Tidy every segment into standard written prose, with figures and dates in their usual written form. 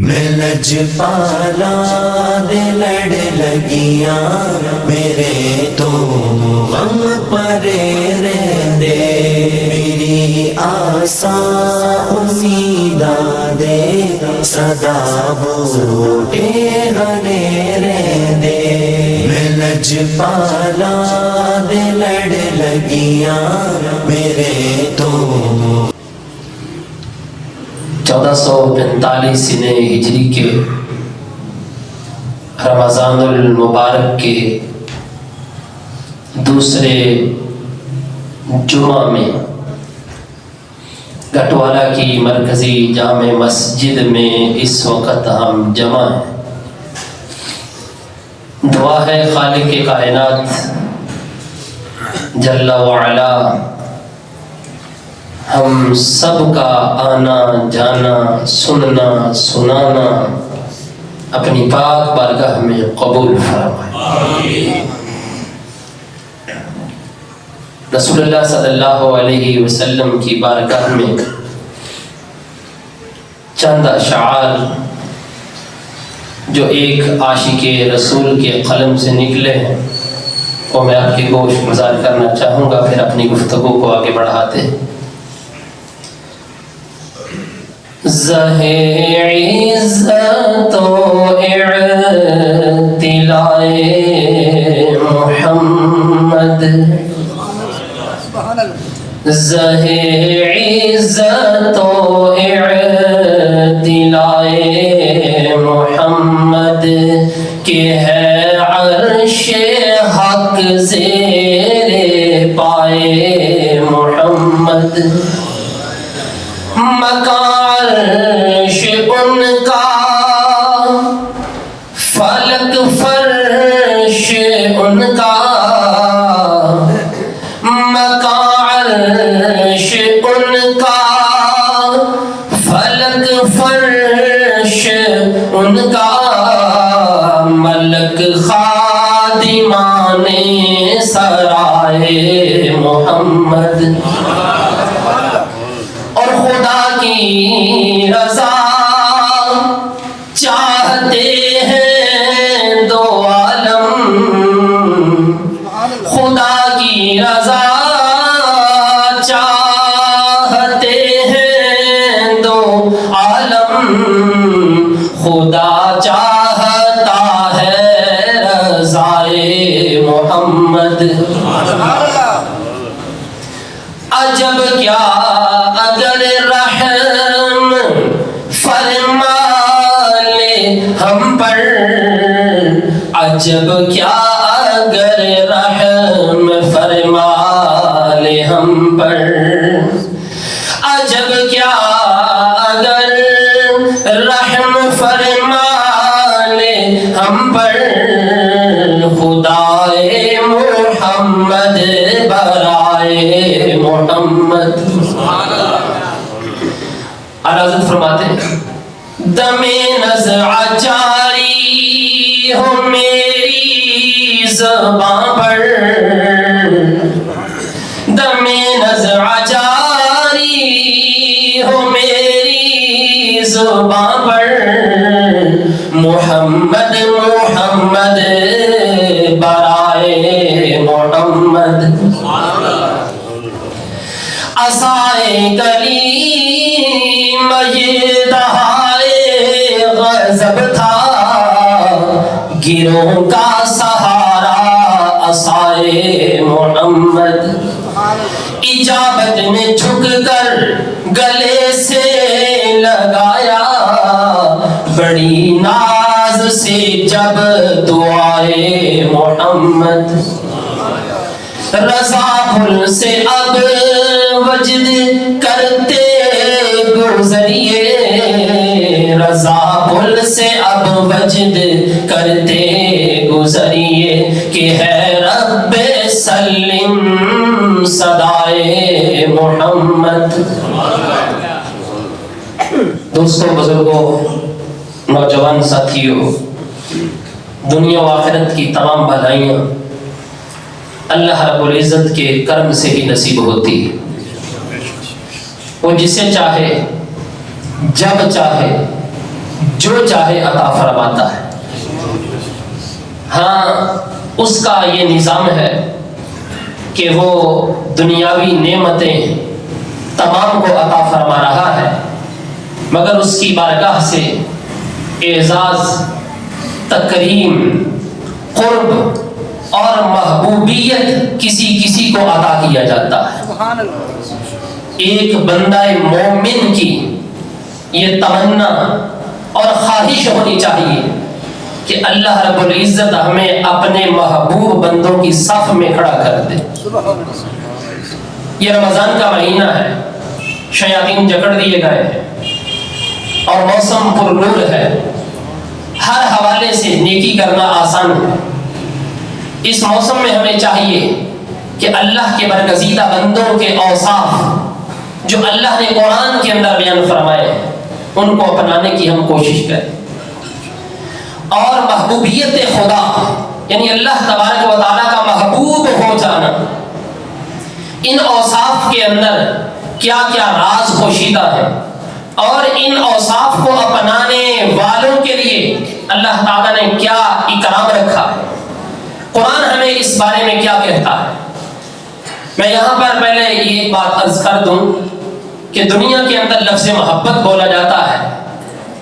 میں لجپالا دے لڑ لگیاں میرے تو غم پرے رہندے میری آساں امیداں دے صدا بوٹے ہرے رہندے میں لجپالا دے لڑ لگیاں میرے تو 1445 سنہ ہجری کے رمضان المبارک کے دوسرے جمعہ میں گٹوالہ کی مرکزی جامع مسجد میں اس وقت ہم جمع ہیں۔ دعا ہے خالق کائنات جل وعلا ہم سب کا آنا جانا سننا سنانا اپنی پاک بارگاہ میں قبول فرمائے۔ رسول اللہ صلی اللہ علیہ وسلم کی بارگاہ میں چند اشعار جو ایک عاشق رسول کے قلم سے نکلے ہیں وہ میں آپ کی گوش گزار کرنا چاہوں گا، پھر اپنی گفتگو کو آگے بڑھاتے ہیں۔ زہِ عزت و اعتلاء محمد، زہِ عزت و اعتلاء محمد کہ ہے عرش حق زیر پائے محمد، عرش ان کا فلک فرش ان کا، عرش ان کا فلک فرش ان کا، ملک خادمان سرائے محمد، اور خدا کی رضا چاہتے ہیں دو عالم، خدا کی رضا چاہتے ہیں دو عالم، خدا چاہتا ہے رضائے محمد۔ عجب کیا اگر رحم فرما لے ہم پر، عجب کیا اگر رحم فرما لے ہم پر، عجب کیا اگر رحم فرما لے ہم پر، خدائے محمد برائے محمد۔ حضرت فرماتے ہیں دم نزع جاری ہو میری زباں پر، دم نزع جاری ہو میری زباں پر، محمد محمد برائے محمد، عصائے کلیم یہ دہائے غضب تھا، گروہ کا سہارا عصائے محمد، اجابت میں جھک کر گلے سے لگایا، بڑی ناز سے جب دعائے محمد، رضا پھل سے اب وجد کرتے گزریے، رضا پھل سے اب وجد کرتے گزریے، کہ ہے رب سلم صدائے محمد۔ دوستوں، بزرگوں، نوجوان ساتھیوں، دنیا و آخرت کی تمام بھلائیاں اللہ رب العزت کے کرم سے ہی نصیب ہوتی ہے۔ وہ جسے چاہے جب چاہے جو چاہے عطا فرماتا ہے۔ ہاں اس کا یہ نظام ہے کہ وہ دنیاوی نعمتیں تمام کو عطا فرما رہا ہے، مگر اس کی بارگاہ سے اعزاز، تکریم، قرب اور محبوبیت کسی کسی کو عطا کیا جاتا ہے۔ ایک بندہ مومن کی یہ تمنا اور خواہش ہونی چاہیے کہ اللہ رب العزت ہمیں اپنے محبوب بندوں کی صف میں کھڑا کر دے۔ یہ رمضان کا مہینہ ہے، شیاطین جکڑ دیے گئے ہیں اور موسم پرنور ہے، ہر حوالے سے نیکی کرنا آسان ہے۔ اس موسم میں ہمیں چاہیے کہ اللہ کے برگزیدہ بندوں کے اوصاف جو اللہ نے قرآن کے اندر بیان فرمائے ہیں ان کو اپنانے کی ہم کوشش کریں، اور محبوبیت خدا یعنی اللہ تبارک و تعالیٰ کا محبوب ہو جانا، ان اوصاف کے اندر کیا کیا راز پوشیدہ ہے اور ان اوصاف کو اپنانے والوں کے لیے اللہ تعالیٰ نے کیا اکرام رکھا ہے، قرآن ہمیں اس بارے میں کیا کہتا ہے۔ میں یہاں پر پہلے یہ بات عرض کر دوں کہ دنیا کے اندر لفظ محبت بولا جاتا ہے،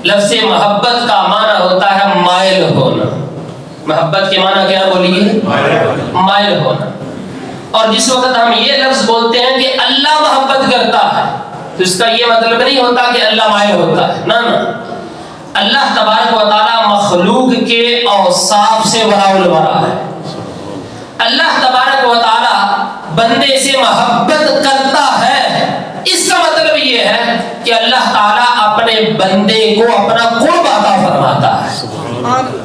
لفظ محبت کا معنی ہوتا ہے مائل ہونا۔ محبت کے معنی کیا بولیے؟ مائل ہونا۔ اور جس وقت ہم یہ لفظ بولتے ہیں کہ اللہ محبت کرتا ہے تو اس کا یہ مطلب نہیں ہوتا کہ اللہ مائل ہوتا ہے، نہ اللہ تبارک و تعالیٰ مخلوق کے اوصاف سے وراء الورا ہے۔ اللہ تبارک و تعالیٰ بندے سے محبت کرتا ہے، اس کا مطلب یہ ہے کہ اللہ تعالیٰ اپنے بندے کو اپنا قرب عطا فرماتا ہے۔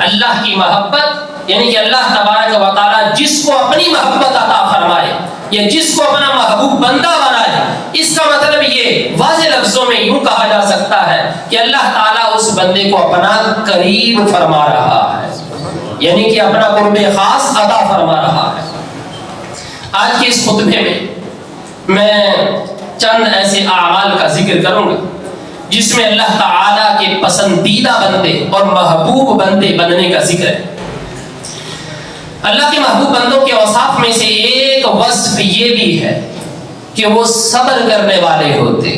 اللہ کی محبت یعنی کہ اللہ تبارک و تعالیٰ جس کو اپنی محبت عطا فرمائے یا جس کو اپنا محبوب بندہ بنائے، اس کا مطلب یہ واضح لفظوں میں یوں کہا جا سکتا ہے کہ اللہ تعالیٰ اس بندے کو اپنا قریب فرما رہا ہے، یعنی کہ اپنا قرب خاص عطا فرما رہا ہے۔ آج کے اس خطبے میں چند ایسے اعمال کا ذکر کروں گا جس میں اللہ تعالیٰ کے پسندیدہ بندے اور محبوب بندے بننے کا ذکر ہے۔ اللہ کے محبوب بندوں کے اوصاف میں سے ایک وصف یہ بھی ہے کہ وہ صبر کرنے والے ہوتے۔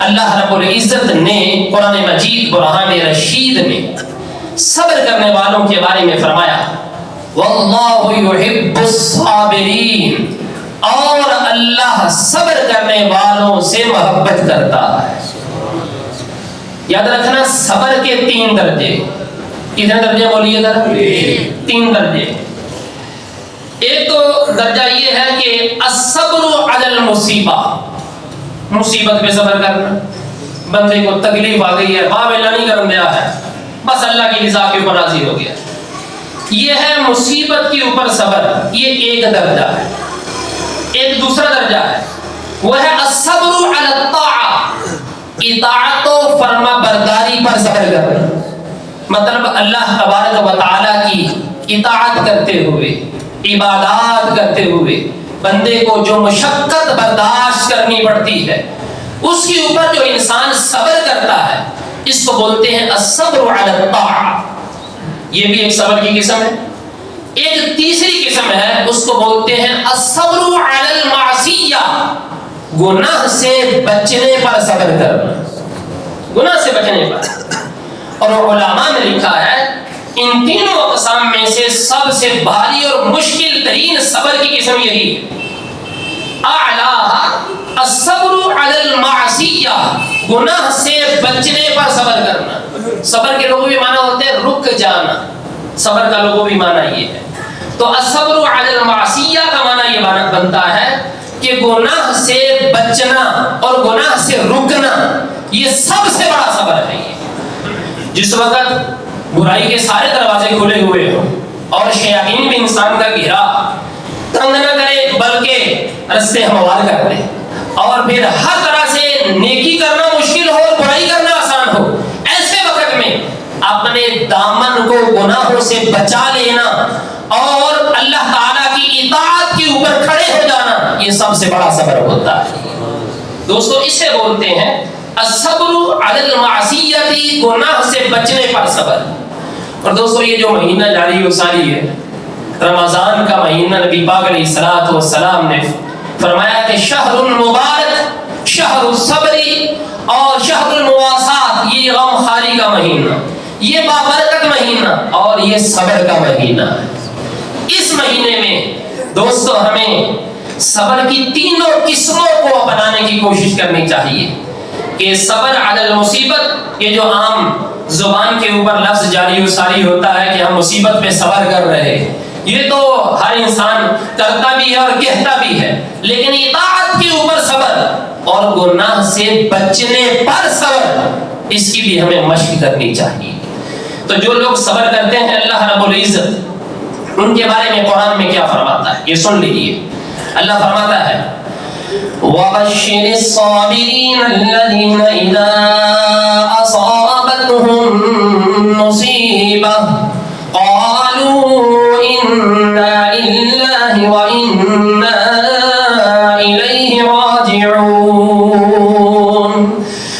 اللہ رب العزت نے قرآن مجید برہان رشید میں صبر کرنے والوں کے بارے میں فرمایا واللہ یحب الصابرین، اور اللہ صبر کرنے والوں سے محبت کرتا ہے۔ یاد رکھنا صبر کے 3 درجے، کتنے درجے بولیے گا؟ 3 درجے۔ ایک تو درجہ یہ ہے کہ الصبر علی المصیبہ، مصیبت پہ صبر کرنا، بندے کو تکلیف آ گئی ہے، باپ اللہ نہیں کرن دیا ہے، بس اللہ کی رضا کے اوپر راضی ہو گیا، یہ ہے مصیبت کے اوپر صبر، یہ ایک درجہ ہے۔ ایک دوسرا درجہ ہے وہ ہے الصبر علی الطاعہ، اطاعت و فرما برداری پر صبر کرنا، مطلب اللہ تبارک و تعالیٰ کی اطاعت کرتے ہوئے، عبادات کرتے ہوئے بندے کو جو مشقت برداشت کرنی پڑتی ہے اس کے اوپر جو انسان صبر کرتا ہے اس کو بولتے ہیں الصبر علی الطاعہ، یہ بھی ایک صبر کی قسم ہے۔ ایک تیسری قسم ہے اس کو بولتے ہیں الصبر علی المعصیہ، گناہ سے بچنے پر صبر کرنا، گناہ سے بچنے پر۔ اور علماء نے لکھا ہے ان تینوں اقسام میں سے سب سے بھاری اور مشکل ترین صبر کی قسم یہی ہے، اعلیٰ الصبر علی المعصیہ، گناہ سے بچنے پر صبر کرنا۔ صبر کے لغوی معنی ہوتے ہیں رک جانا، صبر کا لغوی معنی یہ ہے۔ تو الصبر علی المعصیہ کا معنی یہ بنتا ہے کہ گناہ سے بچنا اور گناہ سے رکنا، یہ سب سے بڑا صبر ہے۔ جس وقت برائی کے سارے دروازے کھلے ہوئے ہوں اور شیاطین بھی انسان کا گھیرا تنگ نہ کرے بلکہ رستے ہموار کر دے، اور پھر ہر طرح سے نیکی کرنا مشکل ہو اور برائی کرنا آسان ہو، ایسے وقت میں اپنے دامن کو گناہوں سے بچا لینا اور اللہ تعالیٰ کی اطاعت کے اوپر کھڑے ہو جانا، یہ سب سے بڑا صبر ہوتا ہے۔ دوستو اسے بولتے ہیں الصبر علی المعصیت، گناہ سے بچنے پر صبر۔ اور دوستو یہ جو مہینہ جاری و ساری ہے رمضان کا مہینہ، نبی پاک علیہ الصلوۃ والسلام نے فرمایا کہ شہر مبارک، شہر الصبر اور شہر المواسات، یہ غم خواری کا مہینہ، یہ بابرکت مہینہ اور یہ صبر کا مہینہ ہے۔ اس مہینے میں دوستو ہمیں صبر کی تینوں قسموں کو اپنانے کی کوشش کرنی چاہیے کہ صبر علی المصیبت، یہ جو عام زبان کے اوپر لفظ جاری و ساری ہوتا ہے کہ ہم مصیبت پہ صبر کر رہے ہیں، یہ تو ہر انسان کرتا بھی ہے اور کہتا بھی ہے، لیکن اطاعت کے اوپر صبر اور گناہ سے بچنے پر صبر، اس کی بھی ہمیں مشق کرنی چاہیے۔ تو جو لوگ صبر کرتے ہیں اللہ رب العزت ان کے بارے میں قرآن میں کیا فرماتا ہے، یہ سن لیجیے۔ اللہ فرماتا ہے وَبَشِّرِ الصَّابِرِينَ الَّذِينَ إِذَا أَصَابَتْهُم مُّصِيبَةٌ قَالُوا إِنَّا لِلَّهِ وَإِنَّا إِلَيْهِ رَاجِعُونَ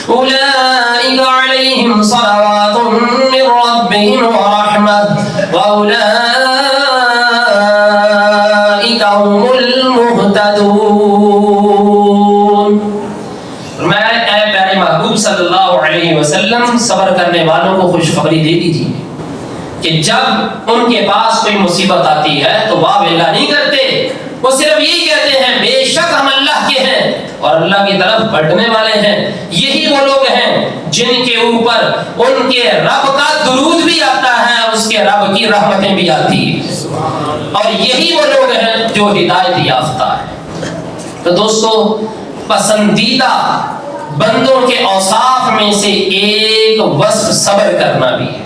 أُولَئِكَ عَلَيْهِمْ صَلَوَاتٌ مِّن رَّبِّهِمْ وَرَحْمَةٌ وَأُولَئِكَ هُمُ الْمُهْتَدُونَ۔ میں اے پیارے محبوب صلی اللہ علیہ وسلم صبر کرنے والوں کو خوشخبری دے دیجیے کہ جب ان کے پاس کوئی مصیبت آتی ہے تو واہ ویلا نہیں کرتے، وہ صرف یہی کہتے ہیں بے شک ہم اللہ کے ہیں اور اللہ کی طرف پلٹنے والے ہیں۔ یہی وہ لوگ ہیں جن کے اوپر ان کے رب کا درود بھی آتا ہے، اس کے رب کی رحمتیں بھی آتی ہیں، اور یہی وہ لوگ ہیں جو ہدایت یافتہ ہیں۔ تو دوستو پسندیدہ بندوں کے اوصاف میں سے ایک وصف صبر کرنا بھی ہے۔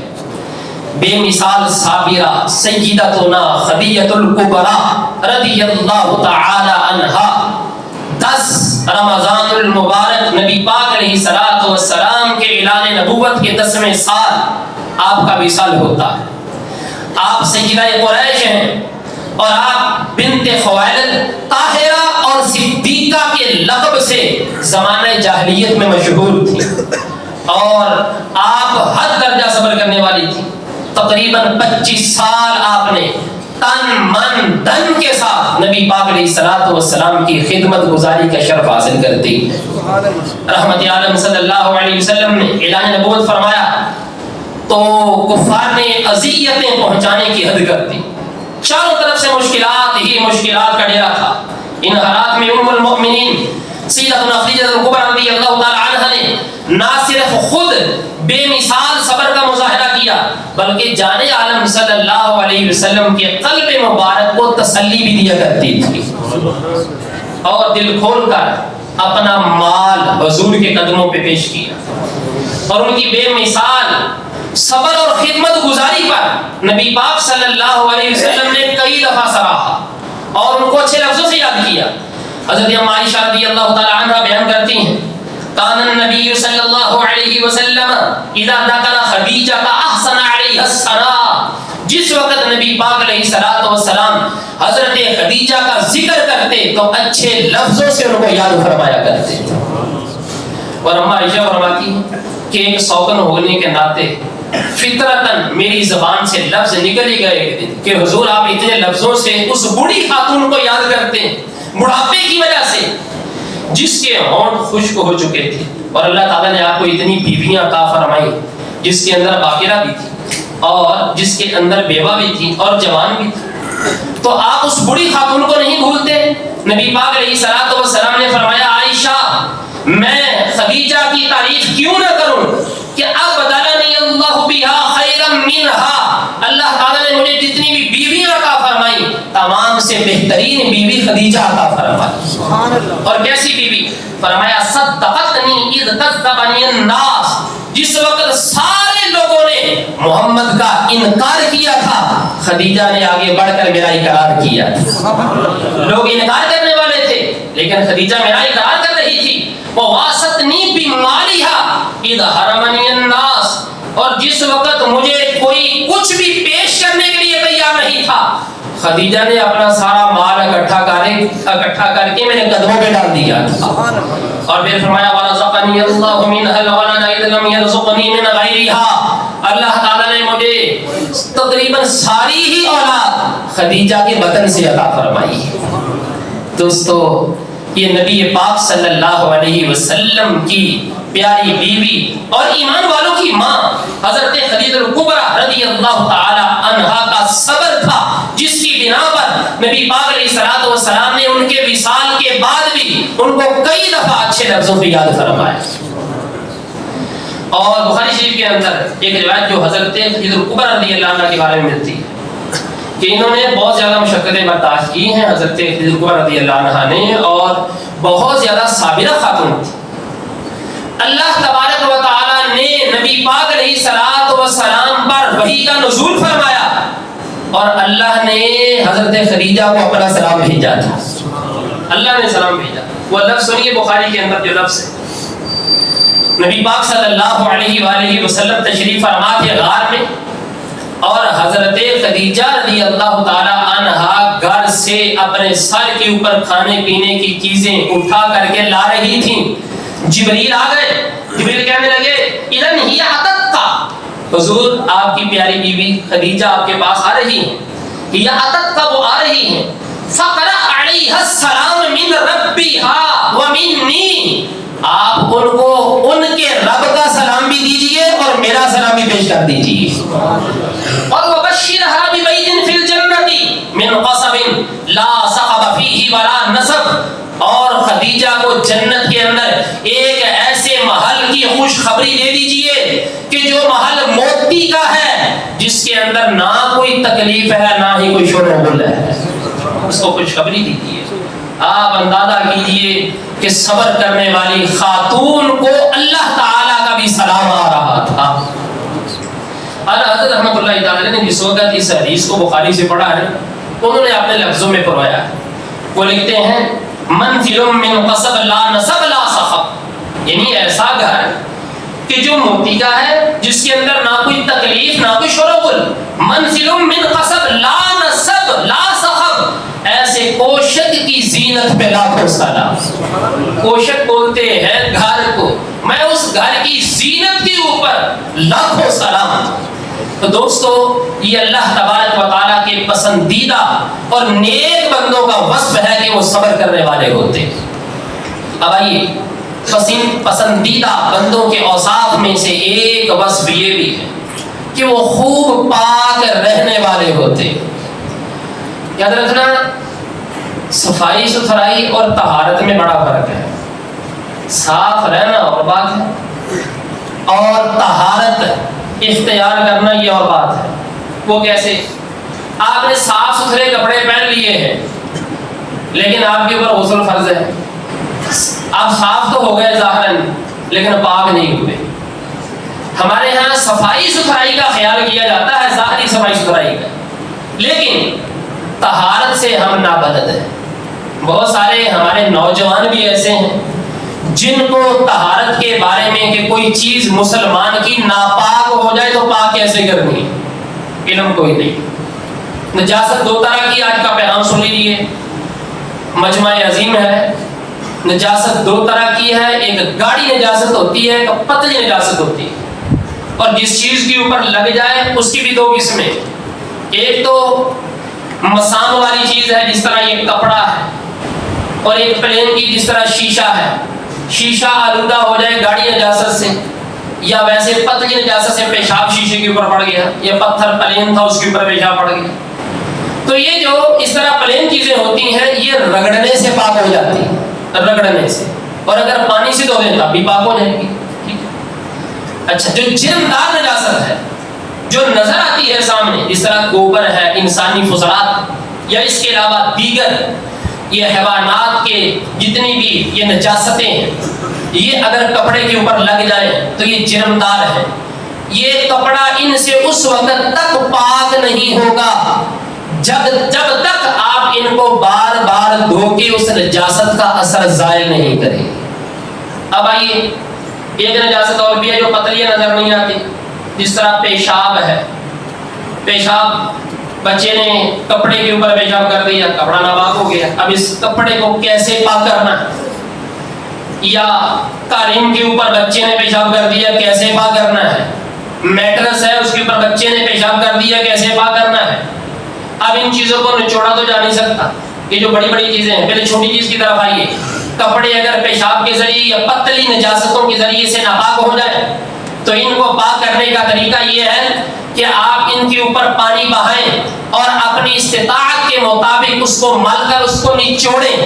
بے مثال صابرہ سیدتنا خدیجہ الکبریٰ رضی اللہ تعالی عنہا 10 رمضان المبارک نبی پاک علیہ الصلوۃ والسلام کے اعلان نبوت کے 10ویں سال آپ کا وصال ہوتا ہے۔ آپ سیدہ قریش ہیں اور آپ بنت خویلد طاہرہ اور صدیقہ کے لقب سے زمانہ جاہلیت میں مشہور تھی، اور آپ حد درجہ صبر کرنے والی تھی۔ تقریباً 25 سال آپ نے تن من دن کے ساتھ نبی پاک علیہ الصلوۃ والسلام کی خدمت گزاری کا شرف حاصل کرتی ہے۔ رحمت عالم صلی اللہ علیہ وسلم نے اعلان نبوت فرمایا تو کفار نے اذیتیں پہنچانے کی حد کر دی، چاروں طرف سے مشکلات ہی مشکلات کا ڈیرا تھا۔ ان حالات میں ام المؤمنین سیدتنا خدیجہ الکبریٰ رضی اللہ تعالی عنہا نے نہ صرف خود بے مثال صبر کا مظاہرہ کیا بلکہ جان عالم صلی اللہ علیہ وسلم کے قلب مبارک کو تسلی بھی دیا کرتی تھی، اور دل کھول کر اپنا مال حضور کے قدموں پہ پیش کیا، اور ان کی بے مثال صبر اور خدمت گزاری پر نبی پاک صلی اللہ علیہ وسلم نے کئی دفعہ سراہا اور ان کو اچھے لفظوں سے یاد کیا۔ حضرت عائشہ رضی اللہ تعالی عنہ بیان کرتی ہیں کان النبی صلی اللہ علیہ وسلم اذا ذکر خدیجہ احسن علیہ الثناء، جس وقت نبی پاک علیہ الصلوۃ والسلام حضرت خدیجہ کا ذکر کرتے تو اچھے لفظوں سے ان کو یاد فرمایا کرتے۔ اور اما عائشہ فرماتی ہیں کہ ایک سوگن ہونے کے ناطے فطرتاً میری زبان سے لفظ نکل ہی گئے کہ حضور آپ اتنے لفظوں سے اس بوڑھی خاتون کو یاد کرتے ہیں بڑھاپے کی وجہ سے جس کے ہونٹ خشک ہو چکے تھے، اور اللہ تعالیٰ نے آپ کو اتنی بیویاں عطا فرمائی جس کے اندر باقرہ بھی تھی اور جس کے اندر بیوہ بھی تھی اور جوان بھی تھی، تو آپ اس بڑی خاتون کو نہیں بھولتے۔ نبی پاک علیہ الصلوۃ والسلام نے فرمایا عائشہ میں خدیجہ کی تعریف کیوں نہ کروں کہ اب بدلنی اللہ بہا خیرا منہا، اللہ تعالیٰ نے مجھے جتنی بھی بیویاں عطا فرمائی تمام سے بہترین بیوی خدیجہ عطا فرمائی۔ اور کیسی بیوی؟ فرمایا صدقتنی اذ کذبنی الناس، جس وقت سارے لوگوں نے محمد کا انکار کیا تھا خدیجہ نے آگے بڑھ کر میرا اقرار کیا۔ لوگ انکار کرنے والے تھے لیکن خدیجہ میرا اقرار کر رہی تھی۔ وَوَاسَتْنِي بِمَالِهَا اِذْ حَرَمَنِيَ النَّاسِ، اور جس وقت مجھے کوئی کچھ بھی پیش کرنے کے لیے تیار نہیں تھا خدیجہ نے اپنا سارا مال اکٹھا کر کے میرے قدموں پہ ڈال دیا اور پھر فرمایا وَرَزَقَنِيَ اللَّهُ مِنْهَا الْوَلَدَ إِذْ لَمْ يَرْزُقْنِي مِنْ غَيْرِهَا، اللہ تعالیٰ نے مجھے تقریباً ساری ہی اولاد خدیجہ کے بطن سے عطا فرمائی۔ دوستو یہ نبی پاک صلی اللہ علیہ وسلم کی پیاری بیوی اور ایمان والوں کی ماں حضرت خدیجہ الکبریٰ رضی اللہ تعالی عنہا کا صبر تھا، جس کی بنا پر نبی پاک علیہ الصلوۃ والسلام نے ان کے وصال کے بعد بھی ان کو کئی دفعہ اچھے لفظوں پہ یاد فرمایا۔ اور بخاری شریف کے اندر ایک روایت جو حضرت خدیجہ الکبریٰ رضی اللہ عنہا کے بارے میں ملتی ہے کہ انہوں نے بہت زیادہ مشقتیں برداشت کی ہیں حضرت خدیجہ الکبریٰ رضی اللہ عنہا نے، اور بہت زیادہ صابرہ خاتون تھی۔ اللہ تبارک و تعالی نے نبی پاک علیہ الصلوۃ والسلام پر وحی کا نزول فرمایا اور اللہ نے حضرت خدیجہ کو اپنا سلام بھیجا تھا۔ اللہ نے سلام بھیجا، وہ لفظ سنیے بخاری کے اندر جو لفظ ہے، نبی پاک صلی اللہ علیہ وآلہ وسلم تشریف فرما تھے غار میں، اور حضرت خدیجہ رضی اللہ تعالی عنہا گھر سے اپنے سر کے اوپر کھانے پینے کی چیزیں اٹھا کر کے لا رہی تھیں۔ جبریل آ گئے، جبریل کہنے لگے اذن ہی اتت کا، حضور آپ کی پیاری بیوی خدیجہ آپ کے پاس آ رہی ہیں، یا اتت کا وہ آ رہی ہیں، فقرأ علیہ السلام من ربها ومنی، آپ ان کو ان کے رب کا سلام بھی دیجئے اور میرا سلام بھی پیش کر دیجئے، اور وبشرها ببیت فی الجنۃ من قصب لا صخب فیہ ولا نصب، اور خدیجہ کو جنت کے اندر ایک ایسے محل کی خوشخبری دے دیجئے کہ جو محل موتی کا ہے، جس کے اندر نہ کوئی تکلیف ہے نہ ہی کوئی شور و غل ہے، اس کو خوشخبری دیجئے۔ آپ اندازہ کیجئے کہ صبر کرنے والی خاتون کو اللہ تعالیٰ کا بھی سلام آ رہا تھا۔ حضرت رحمۃ اللہ تعالی نے جس وقت اس حدیث کو بخاری سے پڑھا ہے، انہوں نے اپنے لفظوں میں پڑھایا، وہ لکھتے ہیں منزل من قصب لا نصب لا صخب، یعنی ایسا گھر کہ جو موتی کا ہے، جس کے اندر نہ کوئی تکلیف نہ کوئی شور و غل، منزل من قصب لا نصب لا صخب، ایسے کوشک کی زینت پہ لاکھوں سلام۔ کوشک بولتے ہیں گھر کو، میں اس گھر کی زینت کے اوپر لاکھوں سلام۔ تو دوستو یہ اللہ تبارک و تعالیٰ کے پسندیدہ اور نیک بندوں کا وصف ہے کہ وہ صبر کرنے والے ہوتے ہیں۔ اب آئیے پسندیدہ بندوں کے اوصاف میں سے ایک وصف یہ بھی ہے کہ وہ خوب پاک رہنے والے ہوتے ہیں۔ یاد رکھنا صفائی ستھرائی اور طہارت میں بڑا فرق ہے۔ صاف رہنا اور بات ہے، اور طہارت اختیار کرنا یہ اور بات ہے۔ وہ کیسے؟ آپ نے صاف ستھرے کپڑے پہن لیے ہیں لیکن آپ کے اوپر غسل فرض ہے، آپ صاف تو ہو گئے ظاہراً لیکن پاک نہیں ہوئے۔ ہمارے ہاں صفائی ستھرائی کا خیال کیا جاتا ہے، ظاہری صفائی ستھرائی کا، لیکن طہارت سے ہم نابلد ہیں۔ بہت سارے ہمارے نوجوان بھی ایسے ہیں جن کو طہارت کے بارے میں کہ کوئی چیز مسلمان کی ناپاک ہو جائے تو پاک کیسے کرنی ہے، علم کوئی نہیں۔ نجاست دو طرح کی، آج کا پیغام سن لیجیے، مجمع عظیم ہے۔ نجاست دو طرح کی ہے، ایک گاڑی نجاست ہوتی ہے، ایک پتلی نجاست ہوتی ہے، اور جس چیز کے اوپر لگ جائے اس کی بھی دو قسمیں، ایک تو مسام والی چیز ہے جس طرح یہ کپڑا ہے، اور ایک پلین کی جس طرح شیشہ ہے۔ شیشہ آلودہ ہو جائے گاڑی نجاست سے، یا ویسے پتلی نجاست سے پیشاب شیشے کے اوپر پڑ گیا، یا پتھر پلین تھا اس کے اوپر پیشاب پڑ گیا، تو یہ جو اس طرح پلین چیزیں ہوتی ہیں یہ رگڑنے سے پاک ہو جاتی ہیں، رگڑنے سے، اور اگر پانی سے دھو دیں تب بھی پاک ہو جائے گی۔ اچھا، جو جرمدار نجاست ہے جو نظر آتی ہے سامنے، جس طرح گوبر ہے، انسانی فضلات، یا اس کے علاوہ دیگر یہ حیوانات کے جتنی بھی یہ نجاستیں ہیں، یہ اگر کپڑے کے اوپر لگ جائیں تو یہ جرمدار ہے۔ یہ کپڑا ان سے اس وقت تک پاک نہیں ہوگا جب تک آپ ان کو بار بار دھو کے اس نجاست کا اثر زائل نہیں کریں۔ اب آئیے ایک نجاست اور بھی ہے جو پتلی نظر نہیں آتی، جس طرح پیشاب ہے۔ پیشاب بچے نے کپڑے کے اوپر پیشاب کر دیا، کپڑا ناپاک ہو گیا، اب اس کپڑے کو کیسے پاک کرنا ہے؟ یا قالین کے اوپر بچے نے پیشاب کر دیا، کیسے پاک کرنا ہے؟ میٹرس ہے اس کے اوپر بچے نے پیشاب کر دیا، کیسے پاک کرنا ہے؟ اب ان چیزوں کو نچوڑا تو جا نہیں سکتا، یہ جو بڑی بڑی چیزیں ہیں، پہلے چھوٹی چیز کی طرف آئیے. کپڑے اگر پیشاب کے ذریعے یا پتلی نجاستوں کے ذریعے سے ناپاک ہو جائے تو ان کو پاک کرنے کا طریقہ یہ ہے کہ آپ ان کے اوپر پانی بہائیں اور اپنی استطاعت کے مطابق اس کو مل کر اس کو نچوڑیں.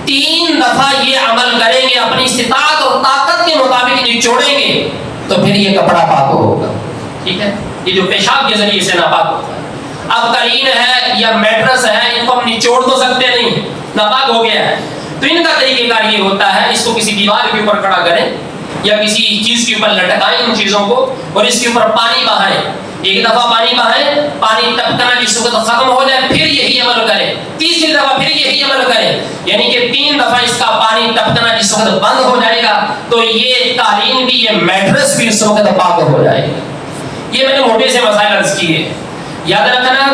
3 دفعہ یہ عمل کریں گے، اپنی استطاعت اور طاقت کے مطابق نچوڑیں گے تو پھر یہ کپڑا پاک ہوگا. ٹھیک ہے، یہ جو پیشاب کے ذریعے سے ناپاک ہوتا ہے. اب قالین ہے یا میٹرس ہے، ان کو ہم نچوڑ تو سکتے نہیں، ناپاک ہو گیا ہے. تو ان کا طریقہ کار یہ ہوتا ہے، اس کو کسی دیوار کے اوپر کھڑا کریں یا کسی چیز کے اوپر لٹکائیں ان چیزوں کو اور اس کے اوپر پانی بہائیں. 1 دفعہ پانی بہائیں، پانی ٹپکنا جس وقت ختم ہو جائے پھر یہی عمل کریں. 3 دفعہ پھر یہی عمل کریں، یعنی کہ 3 دفعہ اس کا پانی ٹپکنا جس وقت بند ہو جائے گا تو یہ قالین بھی، یہ میٹرس بھی اس وقت پاک ہو جائے گا. یہ میں نے موٹے سے مسائل عرض کیے. یاد رکھنا،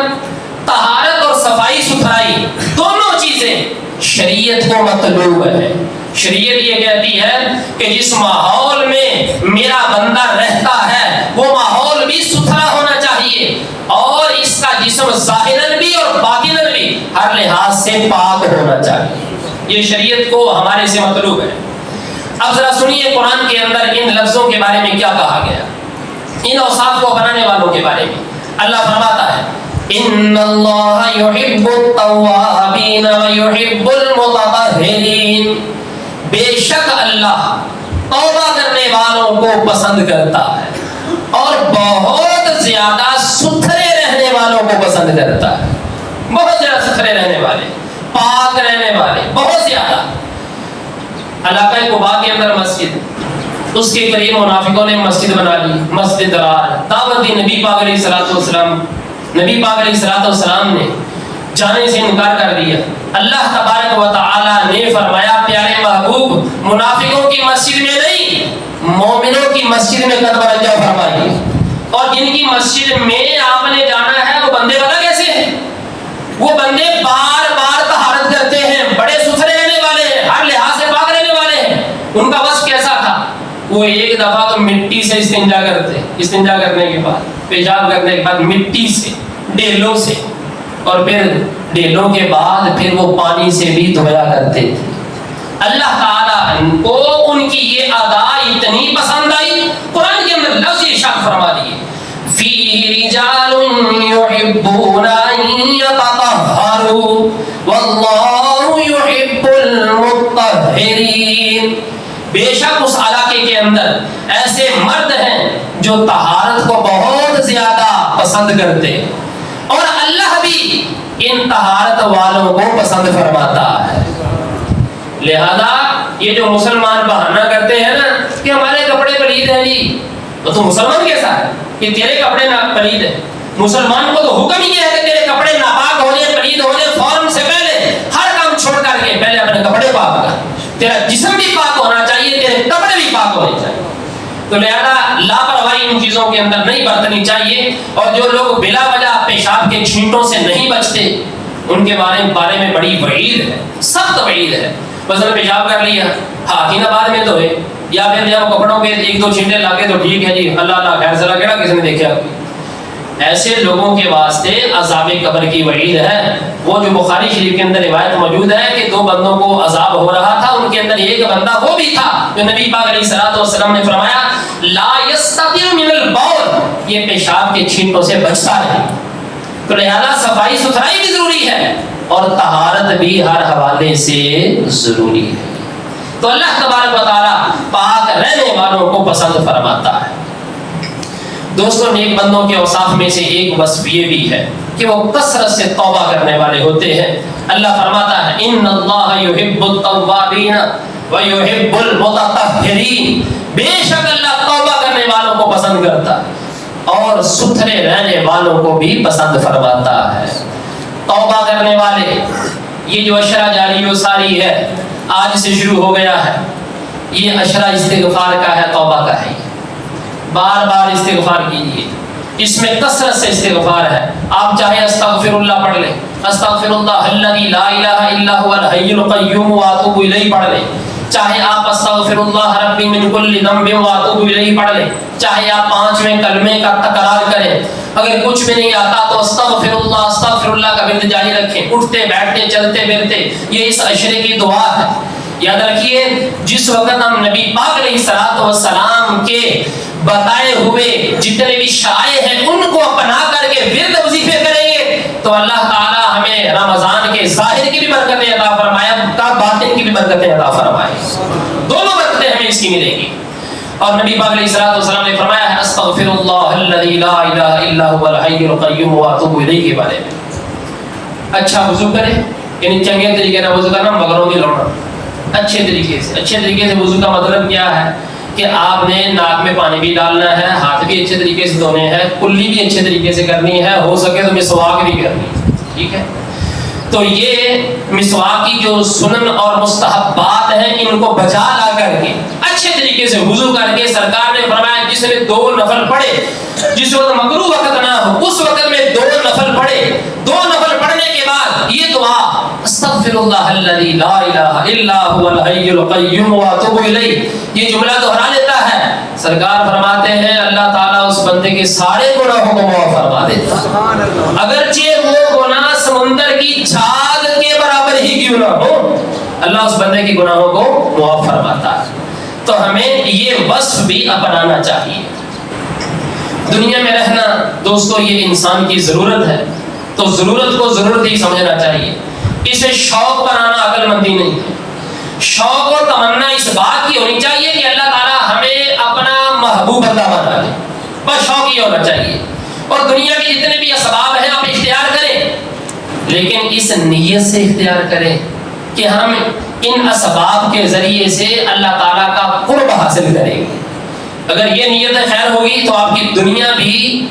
طہارت اور صفائی ستھرائی دونوں چیزیں شریعت کو مطلوب ہے. شریعت یہ کہتی ہے کہ جس ماحول میں میرا بندہ رہتا ہے وہ ماحول بھی ستھرا ہونا چاہیے اور اس کا جسم ظاہراً بھی اور باطناً بھی ہر لحاظ سے پاک ہونا چاہیے. یہ شریعت کو ہمارے سے مطلوب ہے. اب ذرا سنیے قرآن کے اندر ان لفظوں کے بارے میں کیا کہا گیا، ان اوصاف کو بنانے والوں کے بارے میں. اللہ فرماتا ہے ان اللہ یحب التوابین ویحب المتطہرین. بے شک اللہ توبہ کرنے والوں کو پسند کرتا ہے اور بہت زیادہ ستھرے رہنے والوں کو پسند کرتا ہے. بہت زیادہ ستھرے رہنے والے، پاک رہنے والے، بہت زیادہ. علاقہ قباء کے اندر مسجد، اس کے قریب منافقوں نے مسجد بنا لی، مسجد درار. دعوت دی نبی پاک علیہ الصلوۃ والسلام، نبی پاک علیہ الصلوۃ والسلام نے جانے سے انکار کر دیا. اللہ تبارک و تعالی نے فرمایا پیارے محبوب منافقوں کی مسجد میں نہیں مومنوں کی مسجد میں قدم رجع فرمائیے. اور جن کی مسجد میں آپ نے جانا ہے وہ بندے پتہ کیسے ہیں؟ وہ بندے بار بار طہارت کرتے ہیں، بڑے ستھرے رہنے والے ہیں، ہر لحاظ سے پاک رہنے والے ہیں. ان کا وصف کیسا تھا؟ وہ 1 دفعہ تو مٹی سے استنجا کرتے، استنجا کرنے کے بعد پیشاب کرنے کے بعد مٹی سے، ڈیلوں سے، اور پھر ڈیلوں کے بعد پھر وہ پانی سے بھی دھویا کرتے تھے. اللہ تعالیٰ کو ان کی یہ ادا اتنی پسند آئی، قرآن کے اندر لفظ ارشاد فرما دیے فِيهِ رِجَالٌ يُحِبُّونَ أَن يَتَطَهَّرُوا وَاللَّهُ يُحِبُّ الْمُطَّهِّرِينَ. بے شک اس علاقے کے اندر ایسے مرد ہیں جو طہارت کو بہت زیادہ پسند کرتے اور اللہ بھی ان طہارت والوں کو پسند فرماتا ہے. لہذا یہ جو مسلمان بہانہ کرتے ہیں نا کہ ہمارے کپڑے پلید ہیں جی، تو مسلمان کیسا ہے کہ تیرے کپڑے پلید ہیں؟ مسلمان کو تو حکم ہی ہے کہ تیرے کپڑے ناپاک ہو جائے، پلید ہو جائے، فوراً سے پہلے ہر کام چھوڑ کر کے پہلے اپنے کپڑے پاک کر. تیرا جسم بھی پاک ہونا چاہیے، تیرے کپڑے بھی پاک ہونے چاہیے. تو لہذا لاپرواہی ان چیزوں کے اندر نہیں برتنی چاہیے. اور جو لوگ بلا وجہ پیشاب کے چھینٹوں سے نہیں بچتے ان کے بارے میں بڑی وعید ہے، سخت وعید ہے. بس پیشاب کر لیا، ہاتھ ہی نہ بعد میں دھوئے، یا پھر جب کپڑوں کے 1-2 چھینٹے لاگے تو ٹھیک ہے جی، اللہ اللہ خیر سلا کہڑا کسی نے دیکھا. ایسے لوگوں کے واسطے عذاب قبر کی وعید ہے. وہ جو بخاری شریف کے اندر روایت موجود ہے کہ 2 بندوں کو عذاب ہو رہا تھا، ان کے اندر ایک بندہ وہ بھی تھا جو نبی پاک علیہ الصلوۃ والسلام نے فرمایا لا یستطیع من البول، یہ پیشاب کے چھینٹوں سے بچتا ہے. تو لہذا صفائی ستھرائی بھی ضروری ہے اور طہارت بھی ہر حوالے سے ضروری ہے. تو اللہ تبارک و تعالی پاک رہنے والوں کو پسند فرماتا ہے. دوستوں نیک بندوں کے اوصاف میں سے ایک وصف یہ بھی ہے کہ وہ کثرت سے توبہ کرنے والے ہوتے ہیں. اللہ فرماتا ہے ان اللہ یحب التوابین ویحب المتطہرین. بے شک اللہ توبہ کرنے والوں کو پسند کرتا ہے اور ستھرے رہنے والوں کو بھی پسند فرماتا ہے. توبہ کرنے والے، یہ جو عشرہ جاری و ساری ہے آج سے شروع ہو گیا ہے، یہ عشرہ استغفار کا ہے، توبہ کا ہے. بار بار استغفار کیجیے. اس میں کثرت سے استغفار ہے. آپ چاہے استغفر اللہ پڑھ لیں, استغفر اللہ الذی لا الہ الا هو الحی القیوم واتوب الیہ پڑھ لیں, چاہے آپ استغفر اللہ ربی من کل ذنب واتوب الیہ پڑھ لیں, چاہے آپ 5ویں کلمے کا تکرار کریں. اگر کچھ بھی نہیں آتا تو استغفر اللہ کا ورد جاری رکھیں, اٹھتے بیٹھتے چلتے پھرتے. یہ اس عشرے کی دعا ہے. یاد رکھیے جس وقت ہم نبی پاک علیہ الصلوۃ والسلام کے بتائے ہوئے جتنے بھی شائع ہیں ان کو اپنا کر کے ورد وظیفے کریں گے تو اللہ تعالی ہمیں رمضان کے ظاہر کی بھی برکتیں عطا فرمائے, باطن کی بھی برکتیں عطا فرمائے. دونوں برکتیں ہمیں اس کی ملے گی. اور نبی پاک علیہ الصلوۃ والسلام نے فرمایا ہے استغفر اللہ الذی لا الہ الا هو الحی القیوم واتوب الیہ کے بارے میں. اچھا وضو کریں, یعنی چنگے طریقے سے وضو کرنا, مگروں نہیں لوٹنا, اچھے طریقے سے وضو کا مطلب کیا ہے کہ آپ نے ناک میں پانی بھی ڈالنا ہے, ہاتھ بھی اچھے طریقے سے دھونے ہیں, کلی بھی اچھے طریقے سے کرنی ہے, ہو سکے تو مسواک بھی کرنی ہے. ٹھیک ہے, تو یہ مسواک کی جو سنن اور مستحبات ہیں ان کو بجا لا کر کے اچھے طریقے سے وضو کر کے سرکار نے فرمایا جس نے 2 نفل پڑھے, جس وقت مکروہ وقت نہ ہو اس وقت میں 2 نفل پڑھے, 2 نفل پڑھنے کے بعد یہ دعا استغفر اللہ الذی لا الہ الا هو الحی القیوم واتوب الیہ, یہ جملہ دہرا لیتا ہے. سرکار فرماتے ہیں اللہ تعالیٰ اس بندے کے سارے گناہوں کو معاف فرما دیتا ہے, اگرچہ وہ گناہ سمندر کی جھاگ کے برابر ہی کیوں نہ ہو, اللہ اس بندے کے گناہوں کو معاف فرماتا ہے. تو ہمیں یہ وصف بھی اپنانا چاہیے. دنیا میں رہنا دوستو یہ انسان کی ضرورت ہے, تو ضرورت کو ضرورت ہی سمجھنا چاہیے. اسے شوق بنانا عقل مندی نہیں ہے. شوق اور تمنا اس بات کی ہونی چاہیے کہ اللہ تعالیٰ ہمیں اپنا محبوب بندہ بنا دے, بس شوق یہ ہونا چاہیے. اور دنیا کے جتنے بھی اسباب ہیں آپ اختیار کریں, لیکن اس نیت سے اختیار کریں کہ ہم ان اسباب کے ذریعے سے اللہ تعالیٰ کا قرب حاصل کریں گے. اگر یہ نیت خیر ہوگی تو آپ کی دنیا بھی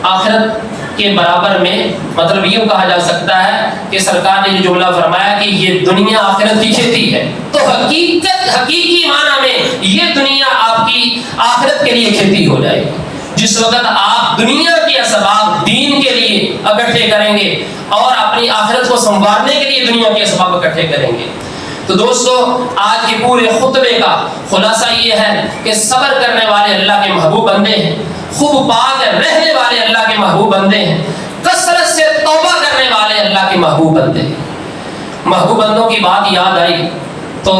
آخرت کے برابر میں, مطلب یوں کہا جا سکتا ہے کہ سرکار نے یہ جملہ فرمایا کہ یہ دنیا آخرت کی کھیتی ہے, تو حقیقی معنی میں یہ دنیا آپ کی آخرت کے لیے کھیتی ہو جائے گی. جس وقت آپ دنیا کے اسباب دین کے لیے اکٹھے کریں گے اور اپنی آخرت کو سنوارنے کے لیے دنیا کے اسباب اکٹھے کریں گے. تو دوستو آج کے پورے خطبے کا خلاصہ یہ ہے کہ صبر کرنے والے اللہ کے محبوب بندے ہیں, خوب پاک رہنے والے اللہ کے محبوب بندے ہیں, کثرت سے توبہ کرنے والے اللہ کے محبوب بندے ہیں. محبوب بندوں کی بات یاد آئی تو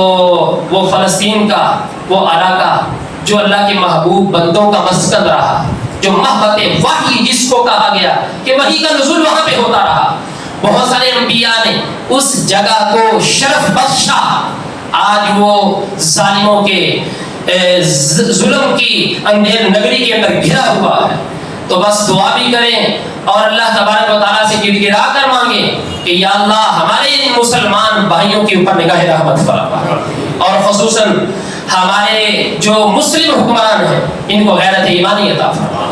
وہ فلسطین کا وہ علاقہ جو اللہ کے محبوب بندوں کا مسکن رہا, جو محبت وحی جس کو کہا گیا کہ وحی کا نزول وہاں پہ ہوتا رہا, بہت سارے انبیاء نے اس جگہ کو شرف بخشا. آج وہ ظالموں کے ظلم کی اندھیر نگری کے اندر گھرا ہوا ہے. تو بس دعا بھی کریں اور اللہ تبارک و تعالیٰ سے گڑ گڑا کر مانگیں کہ یا اللہ ہمارے ان مسلمان بھائیوں کے اوپر نگاہ رحمت فرما, اور خصوصاً ہمارے جو مسلم حکمران ہیں ان کو غیرت ایمانی عطا فرما,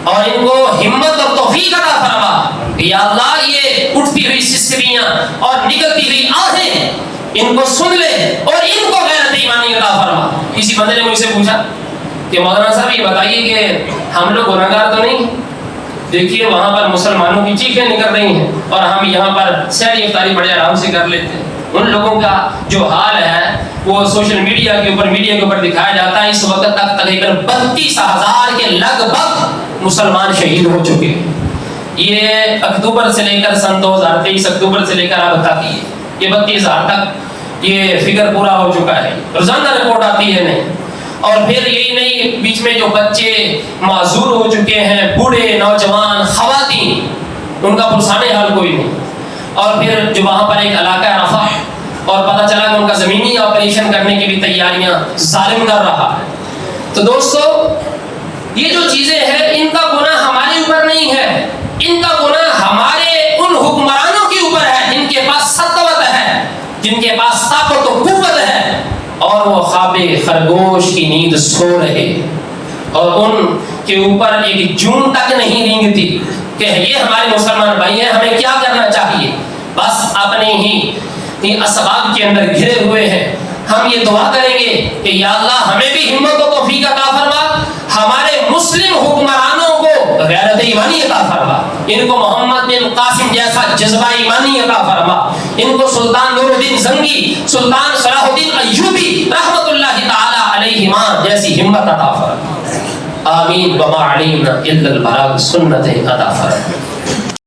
اور ان کو ہمت اور توفیق عطا فرما کہ یا اللہ یہ اٹھتی ہوئی سسکریاں اور نکلتی ہوئی آہیں ان کو سن لے اور ان کو غیرت ایمانی عطا فرما. کسی بندے نے مجھ سے پوچھا کہ مولانا صاحب یہ بتائیے کہ ہم لوگ گناہگار تو نہیں, دیکھیے وہاں پر مسلمانوں کی چیخیں نکل رہی ہیں اور ہم یہاں پر سحری افطاری بڑے آرام سے کر لیتے ہیں. ان لوگوں کا جو حال ہے وہ سوشل میڈیا کے اوپر دکھایا جاتا ہے. اس وقت تک تقریباً 32,000 کے لگ بھگ مسلمان شہید ہو چکے ہیں. یہ اکتوبر سے لے کر سن 2023 اکتوبر سے لے کر اب تک یہ 32,000 تک یہ فگر پورا ہو چکا ہے. روزانہ رپورٹ آتی ہے نہیں. اور پھر یہی نہیں, بیچ میں جو بچے معذور ہو چکے ہیں, بوڑھے, نوجوان, خواتین, ان کا پرسانے حال کوئی نہیں. اور پھر جو وہاں پر ایک علاقہ ہے رفح, اور پتہ چلا کہ ان کا زمینی آپریشن کرنے کی بھی تیاریاں ظالم کر رہا ہے. تو دوستو یہ جو چیزیں ہیں ان کا گناہ ہمارے اوپر نہیں ہے, ان کا گناہ ہمارے ان حکمرانوں کے اوپر ہے جن کے پاس سطوت ہے, جن کے پاس طاقت و قوت ہے, اور وہ خواب خرگوش کی نیند سو رہے, اور ان کے اوپر ایک جون تک نہیں رینگتی کہ یہ ہمارے مسلمان بھائی ہیں, ہمیں کیا کرنا چاہیے. بس اپنے ہی اسباب کے اندر گھرے ہوئے ہیں. ہم یہ دعا کریں گے کہ یا اللہ ہمیں بھی ہمت و توفیق عطا فرما, ہمارے مسلم حکمرانوں کو جرأت ایمانی عطا فرما، ان کو محمد بن قاسم جیسا جذبہ ایمانی عطا فرما، ان کو سلطان نور الدین زنگی، سلطان صلاح الدین ایوبی رحمت اللہ تعالی علیہما جیسی ہمت عطا فرما، آمین وما علینا الا البلاغ سنت عطا فرما۔